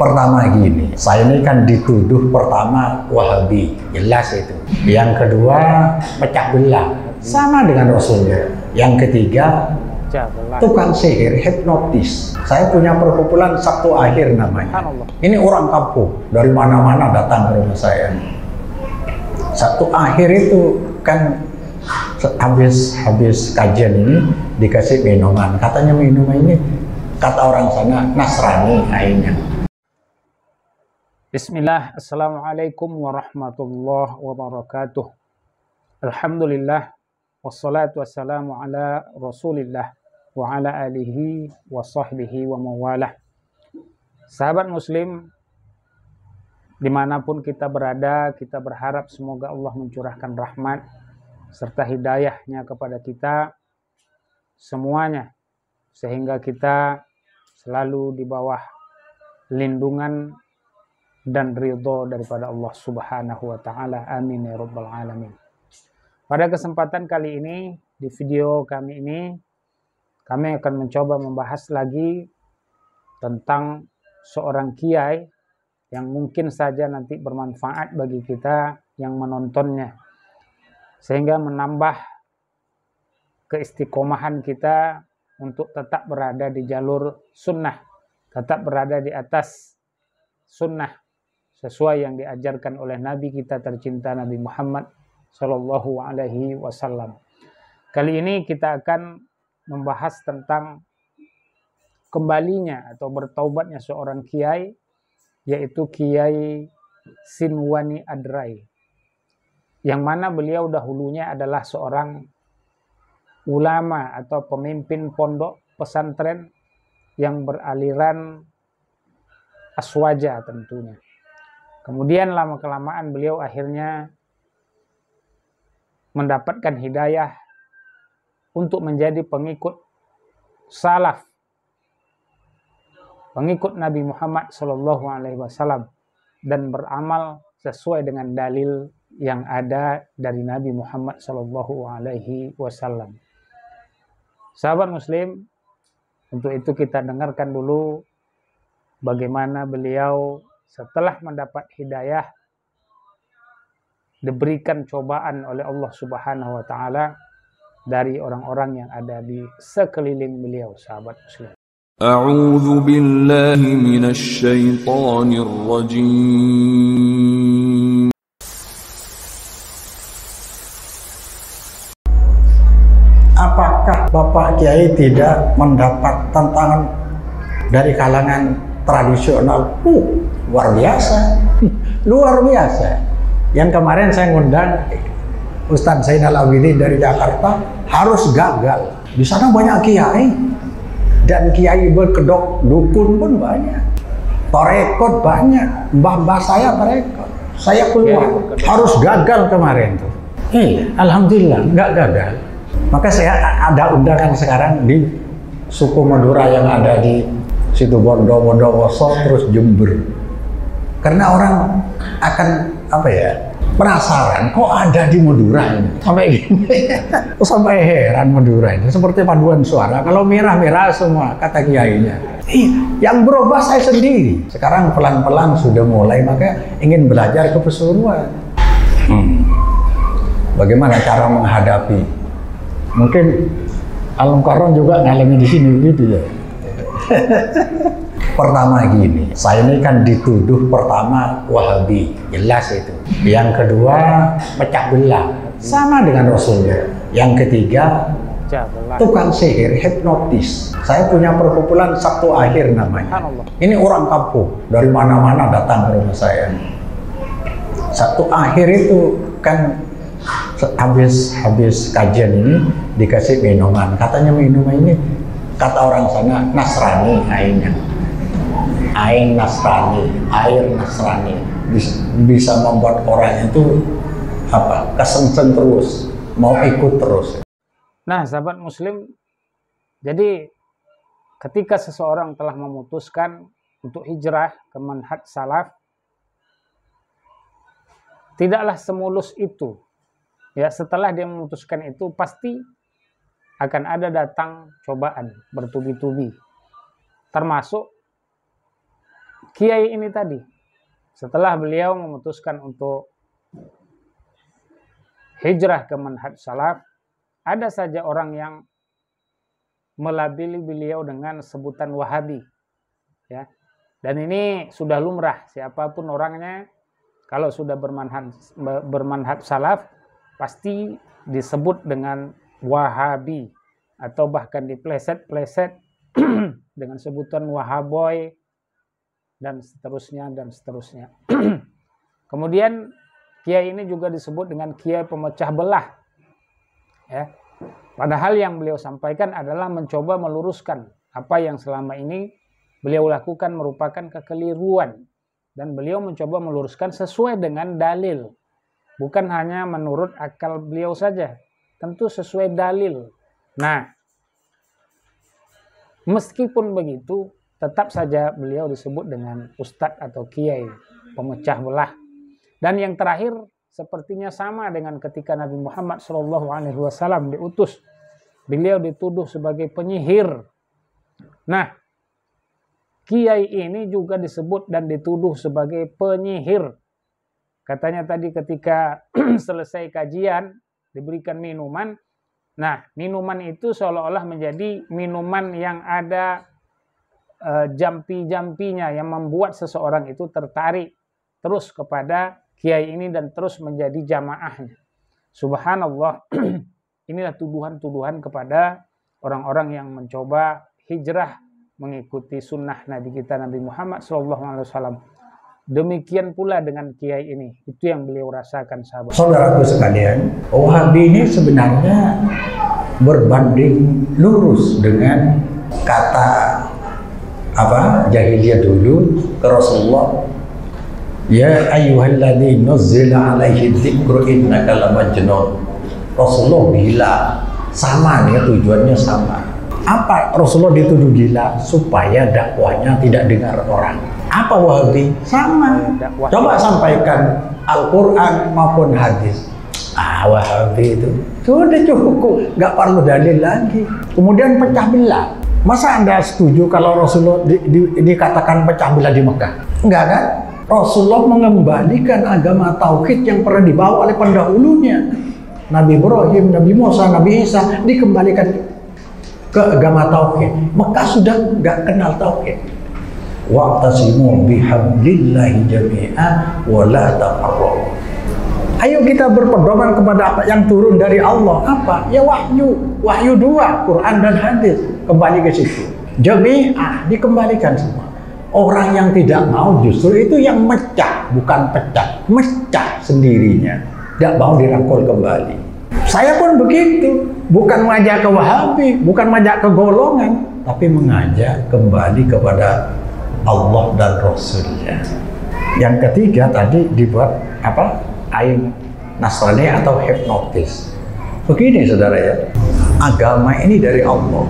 Pertama gini, saya ini kan dituduh pertama Wahabi, jelas itu. Yang kedua, pecah belah, sama dengan Rasulullah. Yang ketiga, tukang sihir, hipnotis. Saya punya perkumpulan Sabtu Akhir namanya. Ini orang kampung, dari mana-mana datang ke rumah saya. Sabtu Akhir itu kan habis kajian ini dikasih minuman. Katanya minuman ini, kata orang sana, Nasrani akhirnya. Bismillah, Assalamualaikum warahmatullahi wabarakatuh. Alhamdulillah, wassalatu wassalamu ala rasulillah wa ala alihi wa sahbihi wa mawalah. Sahabat muslim, dimanapun kita berada, kita berharap semoga Allah mencurahkan rahmat serta hidayahnya kepada kita semuanya, sehingga kita selalu di bawah lindungan dan ridho daripada Allah Subhanahu wa Ta'ala. Amin ya Rabbal Alamin. Pada kesempatan kali ini, di video kami ini, kami akan mencoba membahas lagi tentang seorang kiai yang mungkin saja nanti bermanfaat bagi kita yang menontonnya, sehingga menambah keistiqomahan kita untuk tetap berada di jalur sunnah, tetap berada di atas sunnah sesuai yang diajarkan oleh Nabi kita tercinta Nabi Muhammad Shallallahu Alaihi Wasallam. Kali ini kita akan membahas tentang kembalinya atau bertaubatnya seorang kiai, yaitu Kiai Sinwani Adrai, yang mana beliau dahulunya adalah seorang ulama atau pemimpin pondok pesantren yang beraliran Aswaja tentunya. Kemudian lama-kelamaan beliau akhirnya mendapatkan hidayah untuk menjadi pengikut salaf, pengikut Nabi Muhammad SAW, dan beramal sesuai dengan dalil yang ada dari Nabi Muhammad SAW. Sahabat muslim, untuk itu kita dengarkan dulu bagaimana beliau setelah mendapat hidayah, diberikan cobaan oleh Allah Subhanahu wa Ta'ala dari orang-orang yang ada di sekeliling beliau, sahabat muslim. A'udzu billahi minasy syaithanir rajim. Apakah Bapak Kiai tidak mendapat tantangan dari kalangan tradisional? Luar biasa, luar biasa. Yang kemarin saya ngundang Ustadz Zainal Abidin dari Jakarta, harus gagal. Di sana banyak kiai, dan kiai berkedok dukun pun banyak, torekot banyak, mbah-mbah saya torekot. Saya keluar, harus gagal kemarin tuh. Alhamdulillah nggak gagal. Maka saya ada undangan sekarang di suku Madura yang ada di situ Bondowoso, terus Jember. Karena orang akan penasaran, kok ada di Madura ini sampai gini. Sampai heran Madura ini seperti paduan suara, kalau merah-merah semua kata kiainya. Yang berubah saya sendiri. Sekarang pelan-pelan sudah mulai, maka ingin belajar kepesuruan. Bagaimana cara menghadapi? Mungkin Alam Karon juga ngalami di sini gitu ya. Pertama gini, saya ini kan dituduh pertama Wahabi, jelas itu. Yang kedua, pecah belah, sama dengan Rasulullah. Yang ketiga, tukang sihir, hipnotis. Saya punya perkumpulan Sabtu Akhir namanya. Ini orang kampung, dari mana-mana datang ke rumah saya. Sabtu Akhir itu kan habis kajian ini dikasih minuman. Katanya minuman ini, kata orang sana, Nasrani akhirnya. Air Nasrani bisa membuat orang itu kesengsem terus, mau ikut terus. Nah, sahabat muslim, jadi ketika seseorang telah memutuskan untuk hijrah ke manhaj salaf, tidaklah semulus itu. Ya, setelah dia memutuskan itu pasti akan ada datang cobaan bertubi-tubi, termasuk kiai ini tadi, setelah beliau memutuskan untuk hijrah ke manhaj salaf, ada saja orang yang melabeli beliau dengan sebutan Wahabi, ya. Dan ini sudah lumrah, siapapun orangnya kalau sudah bermanhaj salaf pasti disebut dengan Wahabi, atau bahkan dipleset-pleset dengan sebutan Wahaboy dan seterusnya dan seterusnya. Kemudian kiai ini juga disebut dengan kiai pemecah belah, ya. Padahal yang beliau sampaikan adalah mencoba meluruskan apa yang selama ini beliau lakukan merupakan kekeliruan, dan beliau mencoba meluruskan sesuai dengan dalil, bukan hanya menurut akal beliau saja, tentu sesuai dalil. Nah, meskipun begitu, tetap saja beliau disebut dengan ustadz atau kiai pemecah belah. Dan yang terakhir, sepertinya sama dengan ketika Nabi Muhammad SAW diutus, beliau dituduh sebagai penyihir. Nah, kiai ini juga disebut dan dituduh sebagai penyihir. Katanya tadi ketika selesai kajian diberikan minuman. Nah, minuman itu seolah-olah menjadi minuman yang ada jampi-jampinya yang membuat seseorang itu tertarik terus kepada kiai ini dan terus menjadi jamaahnya. Subhanallah. Inilah tuduhan-tuduhan kepada orang-orang yang mencoba hijrah mengikuti sunnah Nabi kita Nabi Muhammad SAW. Demikian pula dengan kiai ini, itu yang beliau rasakan, sahabat. Saudaraku sekalian, Wahabi ini sebenarnya berbanding lurus dengan kata jahiliyah dulu ke Rasulullah, ya ayyuhalladzi nuzzila alaihi dzikru innaka lamajnun. Rasulullah bilang sama nih, tujuannya sama. Apa Rasulullah dituduh gila? Supaya dakwahnya tidak dengar orang. Apa Wahabi? Sama. Coba sampaikan Al-Quran maupun hadis. Wahabi itu sudah cukup, nggak perlu dalil lagi. Kemudian pecah belah. Masa Anda setuju kalau Rasulullah dikatakan pecah belah di Mekah? Enggak kan? Rasulullah mengembalikan agama tauhid yang pernah dibawa oleh pendahulunya. Nabi Ibrahim, Nabi Musa, Nabi Isa dikembalikan ke agama tauhid. Mekah sudah nggak kenal tauhid. Wa'tasimu bihablillahi jami'an wa la tafarraqu. Ayo kita berpedoman kepada apa yang turun dari Allah. Apa? Ya wahyu 2, Quran dan hadis. Kembali ke situ. Jami'ah dikembalikan semua. Orang yang tidak mau justru itu yang mecah, bukan pecah, mecah sendirinya. Tidak mau dirangkul kembali. Saya pun begitu, bukan mengajak ke Wahabi, bukan mengajak ke golongan, tapi mengajak kembali kepada Allah dan Rasulnya. Yang ketiga tadi dibuat ain Nasrani atau hipnotis. Begini saudara ya, agama ini dari Allah,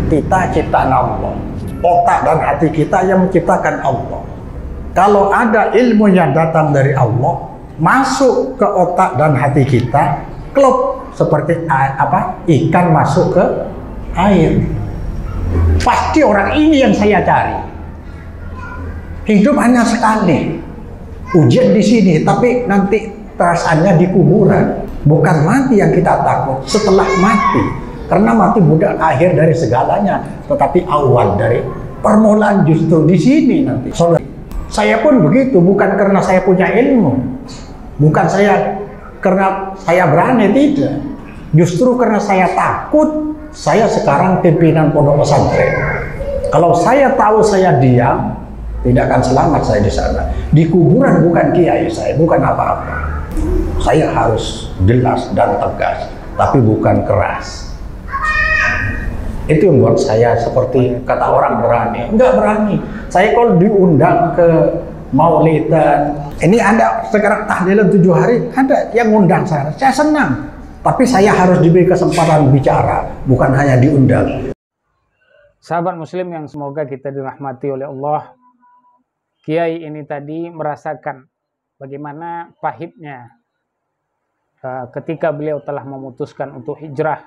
kita ciptaan Allah, otak dan hati kita yang menciptakan Allah. Kalau ada ilmu yang datang dari Allah masuk ke otak dan hati kita, klop seperti ikan masuk ke air. Pasti orang ini yang saya cari. Hidup hanya sekali, ujian di sini, tapi nanti perasaannya di kuburan. Bukan mati yang kita takut, setelah mati. Karena mati bukan akhir dari segalanya, tetapi awal dari permulaan justru di sini nanti. Saya pun begitu, bukan karena saya punya ilmu, bukan karena saya berani, tidak. Justru karena saya takut, saya sekarang pimpinan pondok pesantren. Kalau saya tahu saya diam, tidak akan selamat saya di sana. Di kuburan bukan kiai saya, bukan apa-apa. Saya harus jelas dan tegas, tapi bukan keras. Itu yang buat saya seperti kata orang berani. Enggak berani. Saya kalau diundang ke maulidan, ini ada sekarang tahlilan 7 hari, ada yang ngundang saya senang. Tapi saya harus diberi kesempatan bicara, bukan hanya diundang. Sahabat muslim yang semoga kita dirahmati oleh Allah, kiai ini tadi merasakan bagaimana pahitnya ketika beliau telah memutuskan untuk hijrah.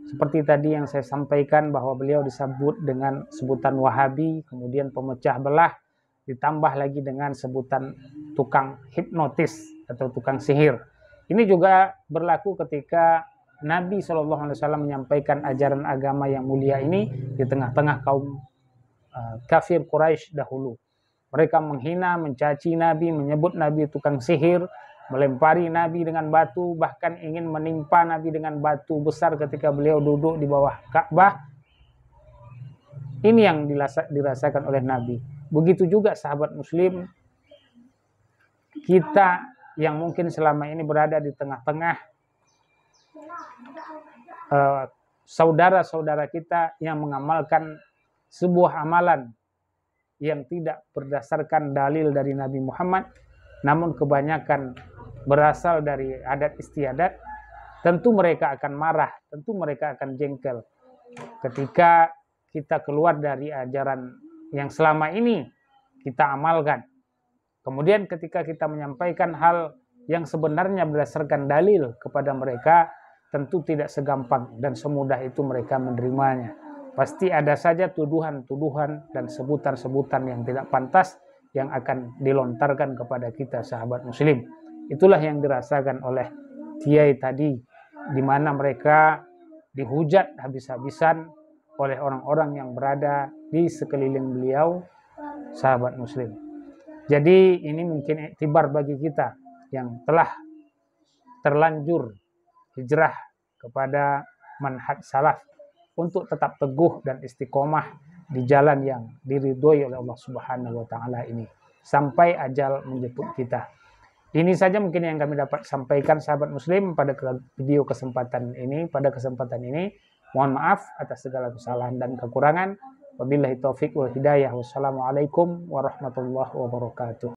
Seperti tadi yang saya sampaikan bahwa beliau disebut dengan sebutan Wahabi, kemudian pemecah belah, ditambah lagi dengan sebutan tukang hipnotis atau tukang sihir. Ini juga berlaku ketika Nabi SAW menyampaikan ajaran agama yang mulia ini di tengah-tengah kaum kafir Quraisy dahulu. Mereka menghina, mencaci Nabi, menyebut Nabi tukang sihir, melempari Nabi dengan batu, bahkan ingin menimpa Nabi dengan batu besar ketika beliau duduk di bawah Ka'bah. Ini yang dirasakan oleh Nabi. Begitu juga sahabat muslim, kita yang mungkin selama ini berada di tengah-tengah saudara-saudara kita yang mengamalkan sebuah amalan yang tidak berdasarkan dalil dari Nabi Muhammad, namun kebanyakan berasal dari adat istiadat, tentu mereka akan marah, tentu mereka akan jengkel ketika kita keluar dari ajaran yang selama ini kita amalkan. Kemudian ketika kita menyampaikan hal yang sebenarnya berdasarkan dalil kepada mereka, tentu tidak segampang dan semudah itu mereka menerimanya. Pasti ada saja tuduhan-tuduhan dan sebutan-sebutan yang tidak pantas yang akan dilontarkan kepada kita sahabat muslim. Itulah yang dirasakan oleh kiai tadi, di mana mereka dihujat habis-habisan oleh orang-orang yang berada di sekeliling beliau, sahabat muslim. Jadi ini mungkin iktibar bagi kita yang telah terlanjur hijrah kepada manhaj salaf untuk tetap teguh dan istiqomah di jalan yang diridhoi oleh Allah Subhanahu wa taala ini sampai ajal menjemput kita. Ini saja mungkin yang kami dapat sampaikan sahabat muslim pada video kesempatan ini. Pada kesempatan ini mohon maaf atas segala kesalahan dan kekurangan. Wabillahi taufik wal hidayah. Wassalamualaikum warahmatullahi wabarakatuh.